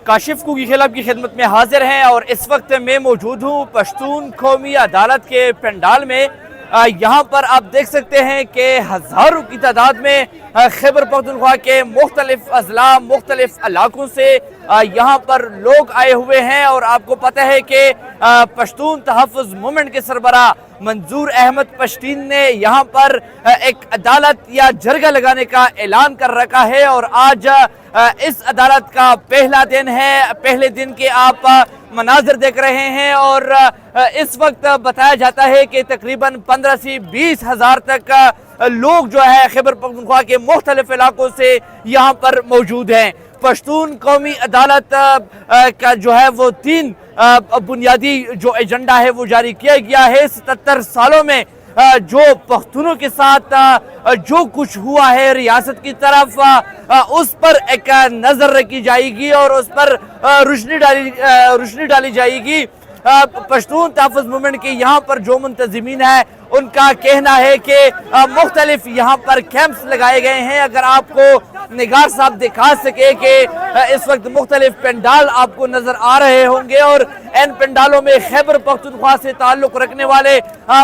Kashif cookie खेल आपकी खिदमत में हाजिर हैं और इस वक्त मैं मौजूद हूँ पश्तून कौमी अदालत के पंडाल में। यहाँ पर आप देख सकते हैं कि हज़ारों की तादाद में खैबर पख्तूनख्वा के मुख्तलिफ अजला मुख्तलिफ इलाकों से यहाँ पर लोग आए हुए हैं। और आपको पता है कि पश्तून तहफ़्फ़ुज़ मूवमेंट के सरबराह मंजूर अहमद पश्तीन ने यहाँ पर एक अदालत या जरगा लगाने का ऐलान कर रखा है। और आज इस अदालत का पहला दिन है। पहले दिन के आप मनाज़र देख रहे हैं और इस वक्त बताया जाता है कि तकरीबन 15 से 20 हज़ार तक लोग जो है खैबर पख्तूनख्वा के मुख्तलिफ इलाकों से यहाँ पर मौजूद हैं। पश्तून कौमी अदालत का जो है वो 3 बुनियादी जो एजेंडा है वो जारी किया गया है। 77 सालों में जो पख्तूनों के साथ जो कुछ हुआ है रियासत की तरफ उस पर एक नज़र रखी जाएगी और उस पर रोशनी डाली जाएगी। पश्तून तहफ़्फ़ुज़ मूवमेंट के यहाँ पर जो मुंतज़िमीन है उनका कहना है कि मुख्तलिफ यहाँ पर कैंप्स लगाए गए हैं। अगर आपको निगार साहब दिखा सके कि इस वक्त मुख्तलिफ पंडाल आपको नजर आ रहे होंगे और इन पंडालों में खैबर पख्तूनख्वा से ताल्लुक़ रखने वाले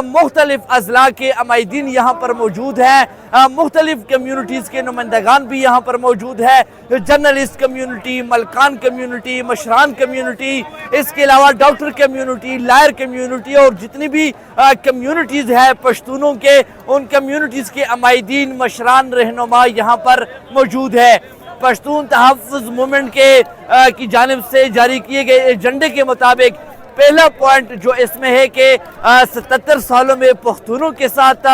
मुख्तलिफ अजला के अमायदीन यहाँ पर मौजूद हैं। मुख्तलिफ कम्यूनिटीज़ के नुमाइंदगान भी यहाँ पर मौजूद है। जर्नलिस्ट कम्यूनिटी, मलकान कम्यूनिटी, मशरान कम्यूनिटी, इसके अलावा डॉक्टर कम्यूनिटी, लायर कम्यूनिटी और जितनी भी कम्यूनिटीज़ है पश्तूनों के, उन कम्यूनिटीज़ के अमायदीन, मशरान, रहनुमा यहाँ पर मौजूद है। पश्तून तहफ़्फ़ुज़ मूवमेंट के की जानिब से जारी किए गए एजेंडे के मुताबिक पहला पॉइंट जो इसमें है कि 77 सालों में पख्तूनों के साथ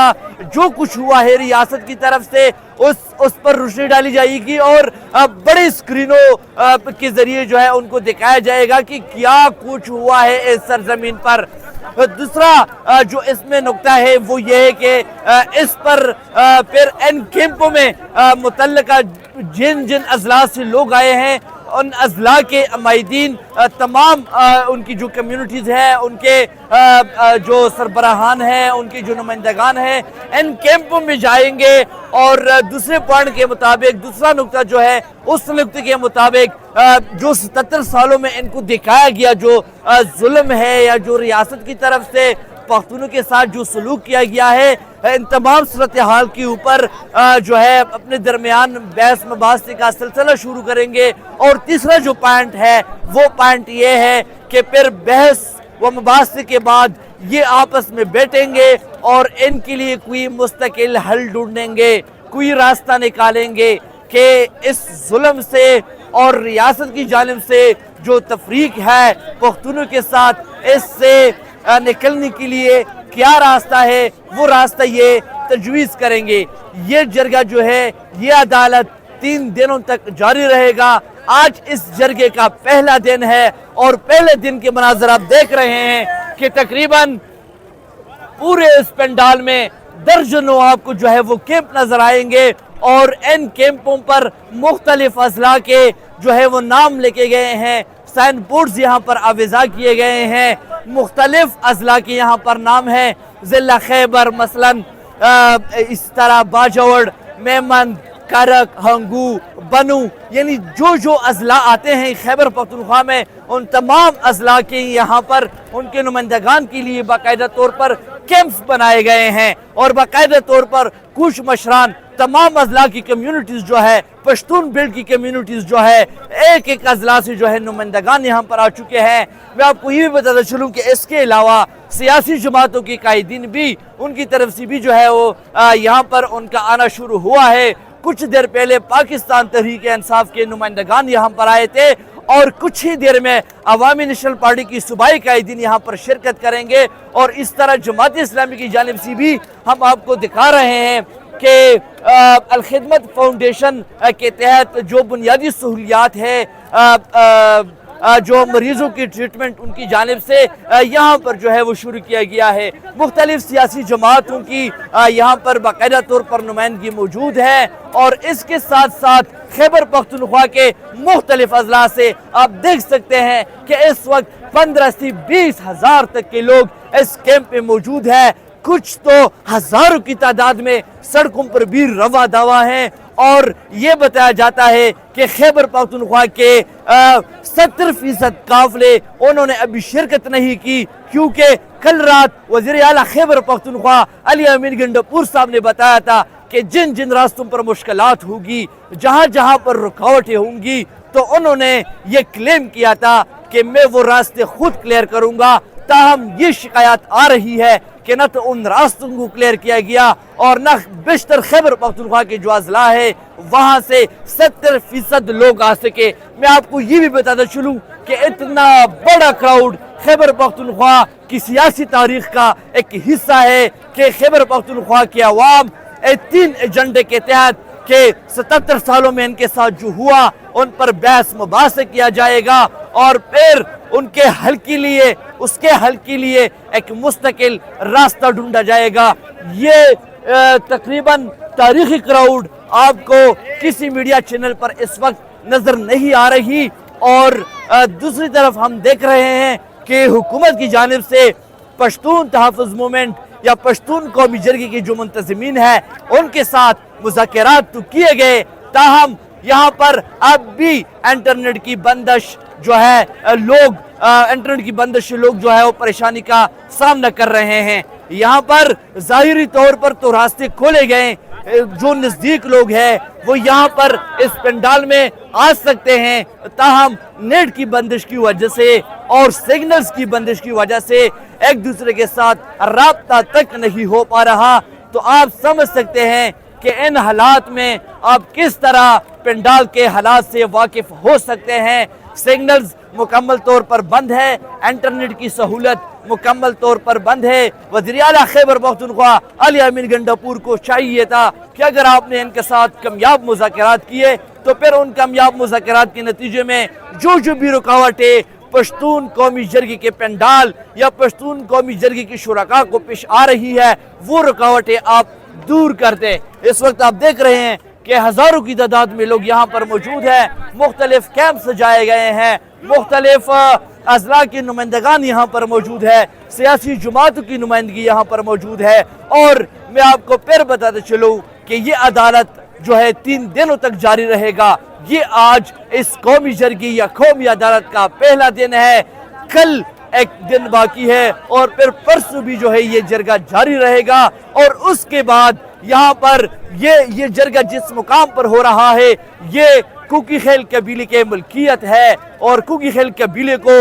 जो कुछ हुआ है रियासत की तरफ से उस पर रोशनी डाली जाएगी और बड़े स्क्रीनों के जरिए जो है उनको दिखाया जाएगा कि क्या कुछ हुआ है इस सरजमीन पर। दूसरा जो इसमें नुक्ता है वो ये है कि इस पर फिर इन कैंपों में मुतल्लिका जिन जिन अजला से लोग आए हैं उन अजला के अमायदीन तमाम उनकी जो कम्यूनिटीज़ हैं उनके जो सरबराहान हैं उनके जो नुमाइंदगान हैं इन कैंपों में जाएंगे। और दूसरे पॉइंट के मुताबिक दूसरा नुक्ता जो है उस नुक्ते के मुताबिक जो 77 सालों में इनको दिखाया गया जो जुल्म है या जो रियासत की तरफ से पख्तूनों के साथ जो सलूक किया गया है इन तमाम सूरत हाल के ऊपर जो है अपने दरमियान बहस मुबाहसे का सिलसिला शुरू करेंगे। और तीसरा जो पॉइंट है वो पॉइंट ये है कि फिर बहस व मुबाहसे के बाद ये आपस में बैठेंगे और इनके लिए कोई मुस्तकिल हल ढूंढेंगे, कोई रास्ता निकालेंगे कि इस जुल्म से और रियासत की जानिब से जो तफरीक है पख्तूनों के साथ इससे निकलने के लिए क्या रास्ता है वो रास्ता ये तजवीज़ करेंगे। ये जरगा जो है ये अदालत 3 दिनों तक जारी रहेगा। आज इस जरगे का पहला दिन है और पहले दिन के मनाज़र आप देख रहे हैं कि तकरीबन पूरे इस पंडाल में दर्जनों आपको जो है वो कैंप नजर आएंगे और इन कैंपों पर मुख्तलिफ अजला के जो है वो नाम लेके गए हैं, साइन बोर्ड्स यहाँ पर आवेज़ा किए गए हैं, मुख्तलिफ अजला के यहाँ पर नाम है। ज़िला खैबर मसलन इस तरह बाजवड़, मेमन, करक, हंगू, बनू, यानी जो जो अजला आते हैं खैबर पख्तूनख्वा में उन तमाम अजला के यहाँ पर उनके नुमाइंदगान के लिए बाकायदा तौर पर कैंप्स बनाए गए हैं और बाकायदा तौर पर कुछ मशरान तमाम अजला की कम्यूनिटीज़ जो है पश्तून बेल्ट की कम्यूनिटीज़ जो है एक एक अजला से जो है नुमाइंदगान यहाँ पर आ चुके हैं। मैं आपको ये भी बताता चलूँ कि इसके अलावा सियासी जमातों के कायदीन भी उनकी तरफ से भी जो है वो यहाँ पर उनका आना शुरू हुआ है। कुछ देर पहले पाकिस्तान तहरीक इंसाफ के नुमाइंदगान यहाँ पर आए थे और कुछ ही देर में अवामी नेशनल पार्टी की सूबाई कायदीन यहाँ पर शिरकत करेंगे। और इस तरह जमात इस्लामी की जानिब से भी हम आपको दिखा रहे हैं कि अल खिदमत फाउंडेशन के तहत जो बुनियादी सहूलियात है जो मरीजों की ट्रीटमेंट उनकी जानिब से यहाँ पर जो है वो शुरू किया गया है। मुख्तलिफ सियासी जमातों की यहाँ पर बाकायदा तौर पर नुमाइंदगी मौजूद है और इसके साथ साथ खैबर पख्तूनख्वा के मुख्तलिफ अजला से आप देख सकते हैं कि इस वक्त 15 से 20 हज़ार तक के लोग इस कैंप में मौजूद है। कुछ तो हजारों की तादाद में सड़कों पर भी रवा दावा हैं اور یہ بتایا جاتا ہے کہ خیبر پختونخوا کے 70% قافلے انہوں نے ابھی شرکت نہیں کی، کیونکہ کل رات وزیر اعلیٰ خیبر پختونخوا علی امین گنڈاپور صاحب نے بتایا تھا کہ جن جن راستوں پر مشکلات ہوگی، جہاں جہاں پر رکاوٹیں ہوں گی، تو انہوں نے یہ کلیم کیا تھا کہ میں وہ راستے خود کلیئر کروں گا۔ تاہم یہ شکایات آ رہی ہے کہ نہ تو ان راستوں کو کلیئر کیا گیا اور نہ بیشتر خیبر پختونخوا کے جو اضلاع ہے وہاں سے 70% لوگ آ سکے۔ میں آپ کو یہ بھی بتاتا چلوں کہ اتنا بڑا کراؤڈ خیبر پختونخوا کی سیاسی تاریخ کا ایک حصہ ہے کہ خیبر پختونخوا کے عوام 3 ایجنڈے کے تحت کہ 77 سالوں میں ان کے ساتھ جو ہوا ان پر بحث مباحثہ کیا جائے گا اور پھر ان کے حل کے لیے اس کے حل کے لیے ایک مستقل راستہ ڈھونڈا جائے گا۔ یہ تقریباً تاریخی کراؤڈ آپ کو کسی میڈیا چینل پر اس وقت نظر نہیں آ رہی، اور دوسری طرف ہم دیکھ رہے ہیں کہ حکومت کی جانب سے پشتون تحفظ موومنٹ یا پشتون قومی جرگے کی جو منتظمین ہیں ان کے ساتھ مذاکرات تو کیے گئے، تاہم یہاں پر اب بھی انٹرنیٹ کی بندش جو ہے لوگ جو ہے وہ پریشانی کا سامنا کر رہے ہیں۔ یہاں پر ظاہری طور پر تو راستے کھولے گئے، جو نزدیک لوگ ہیں وہ یہاں پر اس پنڈال میں آ سکتے ہیں، تاہم نیٹ کی بندش کی وجہ سے اور سگنلز کی بندش کی وجہ سے ایک دوسرے کے ساتھ رابطہ تک نہیں ہو پا رہا۔ تو آپ سمجھ سکتے ہیں کہ ان حالات میں آپ کس طرح پنڈال کے حالات سے واقف ہو سکتے ہیں۔ سگنلز مکمل طور پر بند ہے، انٹرنیٹ کی سہولت مکمل طور پر بند ہے۔ وزیر اعلیٰ خیبر پختونخوا علی امین گنڈاپور کو چاہیے تھا کہ اگر آپ نے ان کے ساتھ کامیاب مذاکرات کیے تو پھر ان کامیاب مذاکرات کے نتیجے میں جو بھی رکاوٹیں پشتون قومی جرگے کے پنڈال یا پشتون قومی جرگے کی شرکاء کو پیش آ رہی ہے وہ رکاوٹیں آپ دور کر دیں۔ اس وقت آپ دیکھ رہے ہیں کہ ہزاروں کی تعداد میں لوگ یہاں پر موجود ہیں، مختلف کیمپ سجائے گئے ہیں، مختلف اضلاع کی نمائندگان یہاں پر موجود ہے، سیاسی جماعتوں کی نمائندگی یہاں پر موجود ہے، اور میں آپ کو پھر بتاتے چلوں کہ یہ عدالت جو ہے 3 دنوں تک جاری رہے گا۔ یہ آج اس قومی جرگی یا قومی عدالت کا پہلا دن ہے، کل ایک دن باقی ہے اور پھر پرسوں بھی جو ہے یہ جرگہ جاری رہے گا، اور اس کے بعد یہاں پر یہ جرگہ جس مقام پر ہو رہا ہے یہ کوکی خیل قبیلے کے ملکیت ہے، اور کوکی خیل قبیلے کو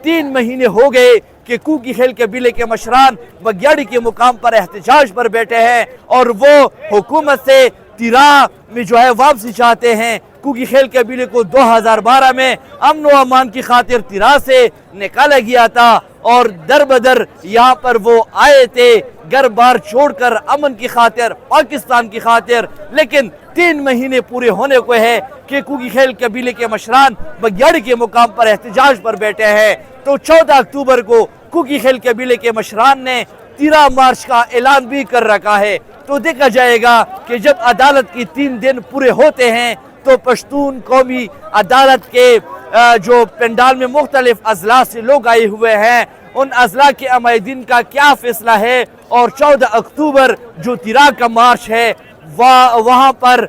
3 مہینے ہو گئے کہ کوکی خیل قبیلے کے مشران بگیاڑی کے مقام پر احتجاج پر بیٹھے ہیں اور وہ حکومت سے تیرا میں جو ہے واپسی چاہتے ہیں۔ کوکی خیل قبیلے کو 2012 میں امن و امان کی خاطر تیرا سے نکالا گیا تھا اور در بدر یہاں پر وہ آئے تھے گھر بار چھوڑ کر امن کی خاطر، پاکستان کی خاطر، لیکن 3 مہینے پورے ہونے کو ہے کہ کوکی خیل قبیلے کے مشران بگیاڑی کے مقام پر احتجاج پر بیٹھے ہیں۔ تو 14 اکتوبر کو کوکی خیل قبیلے کے مشران نے تیرا مارچ کا اعلان بھی کر رکھا ہے۔ تو دیکھا جائے گا کہ جب عدالت کی 3 دن پورے ہوتے ہیں تو پشتون قومی عدالت کے جو پنڈال میں مختلف اضلاع سے لوگ آئے ہوئے ہیں ان اضلاع کے عمائدین کا کیا فیصلہ ہے، اور 14 اکتوبر جو تیرا کا مارچ ہے وہاں پر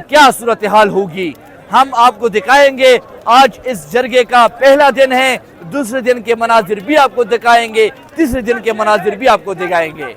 کیا صورتحال ہوگی، ہم آپ کو دکھائیں گے۔ آج اس جرگے کا پہلا دن ہے، دوسرے دن کے مناظر بھی آپ کو دکھائیں گے، تیسرے دن کے مناظر بھی آپ کو دکھائیں گے۔